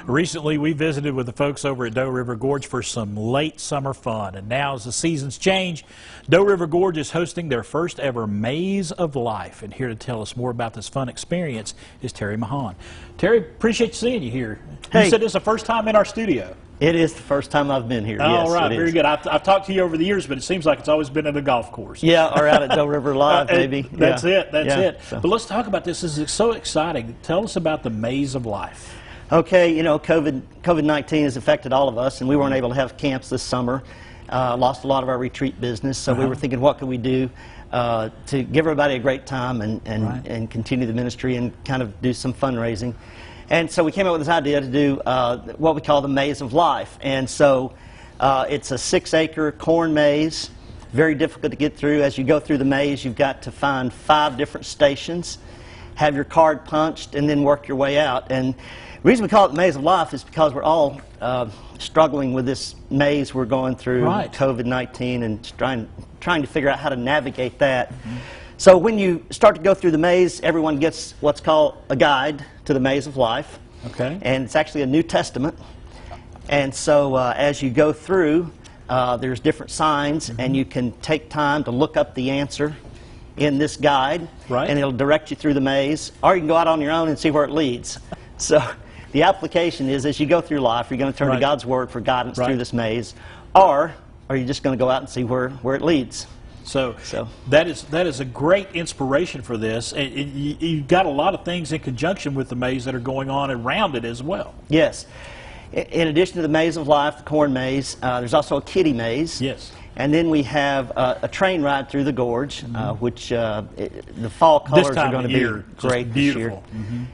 Recently, we visited with the folks over at Doe River Gorge for some late summer fun. And now, as the seasons change, Doe River Gorge is hosting their first ever Maze of Life. And here to tell us more about this fun experience is Terry Maughon. Terry, appreciate seeing you here. Hey. You said it's the first time in our studio. It is the first time I've been here. All yes, right, it very is. good. I've talked to you over the years, but it seems like it's always been at a golf course. Yeah, or out at Doe River Live, maybe. That's yeah. it. That's yeah. it. So. But let's talk about this. This is so exciting. Tell us about the Maze of Life. Okay, you know, COVID-19 has affected all of us, and we weren't able to have camps this summer. Lost a lot of our retreat business, so we were thinking, what can we do to give everybody a great time and continue the ministry and kind of do some fundraising. And so we came up with this idea to do what we call the Maze of Life. And so it's a 6-acre corn maze, very difficult to get through. As you go through the maze, you've got to find 5 different stations, have your card punched, and then work your way out. And the reason we call it the Maze of Life is because we're all struggling with this maze we're going through, COVID-19, and trying to figure out how to navigate that. So when you start to go through the maze, everyone gets what's called a guide to the Maze of Life. Okay. And it's actually a New Testament. And so as you go through, there's different signs, and you can take time to look up the answer in this guide, and it'll direct you through the maze. Or you can go out on your own and see where it leads. So the application is, as you go through life, you're going to turn to God's Word for guidance through this maze, or are you just going to go out and see where it leads? So that is a great inspiration for this, and you've got a lot of things in conjunction with the maze that are going on around it as well. Yes. In addition to the Maze of Life, the corn maze, there's also a Kiddie Maze. Yes. And then we have a train ride through the gorge, which the fall colors are going to be great this year.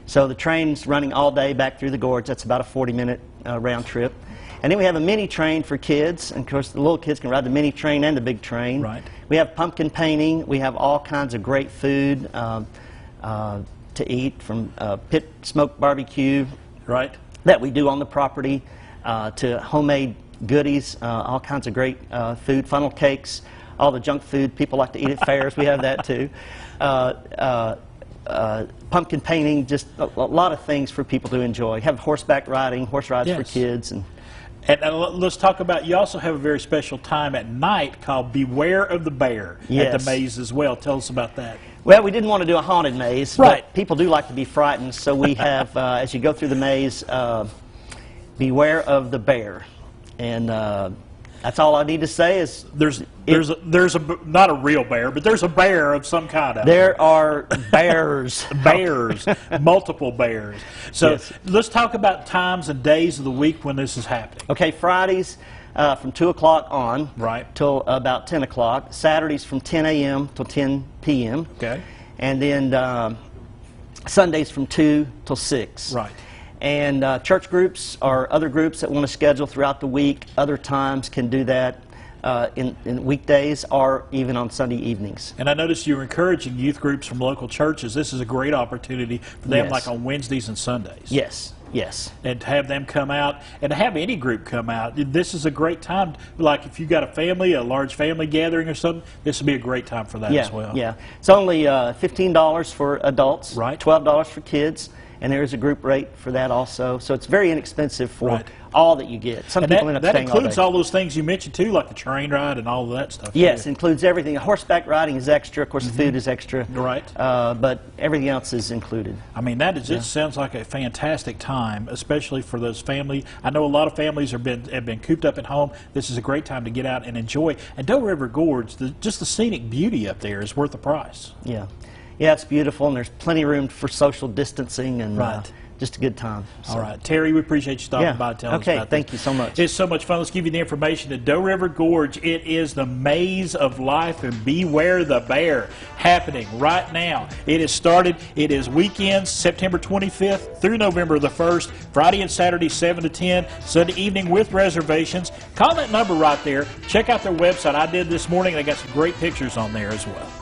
So the train's running all day back through the gorge. That's about a 40-minute round trip. And then we have a mini train for kids, and of course the little kids can ride the mini train and the big train. We have pumpkin painting. We have all kinds of great food to eat, from pit smoked barbecue that we do on the property to homemade goodies, all kinds of great food, funnel cakes, all the junk food people like to eat at fairs. We have that too. Pumpkin painting, just a lot of things for people to enjoy. Have horseback riding, horse rides for kids. And let's talk about, you also have a very special time at night called Beware of the Bear at the maze as well. Tell us about that. Well, we didn't want to do a haunted maze, but people do like to be frightened, so we have, as you go through the maze, beware of the bear. And that's all I need to say is there's not a real bear, but there's a bear of some kind. There are bears. Bears, multiple bears. So let's talk about times and days of the week when this is happening. Okay, Fridays from 2 o'clock on till about 10 o'clock. Saturdays from 10 a.m. till 10 p.m. Okay. And then Sundays from 2 till 6. And church groups or other groups that want to schedule throughout the week, other times can do that in weekdays or even on Sunday evenings. And I noticed you were encouraging youth groups from local churches. This is a great opportunity for them, like on Wednesdays and Sundays. Yes. Yes. And to have them come out, and to have any group come out. This is a great time. Like if you've got a family, a large family gathering or something, this would be a great time for that as well. Yeah. It's only $15 for adults, $12 for kids. And there is a group rate for that also. So it's very inexpensive for all that you get. Some people end up staying all day. That includes all those things you mentioned too, like the train ride and all of that stuff. Yes, it includes everything. Horseback riding is extra. Of course, the food is extra. But everything else is included. I mean, that is, it sounds like a fantastic time, especially for those families. I know a lot of families have been cooped up at home. This is a great time to get out and enjoy. And Doe River Gorge, just the scenic beauty up there is worth the price. Yeah. Yeah, it's beautiful, and there's plenty of room for social distancing, and just a good time. So. All right. Terry, we appreciate you stopping by and telling us about this. Thank you so much. It's so much fun. Let's give you the information at Doe River Gorge. It is the Maze of Life, and Beware the Bear happening right now. It has started. It is weekends, September 25th through November the 1st, Friday and Saturday 7 to 10, Sunday evening with reservations. Call that number right there. Check out their website. I did this morning. They got some great pictures on there as well.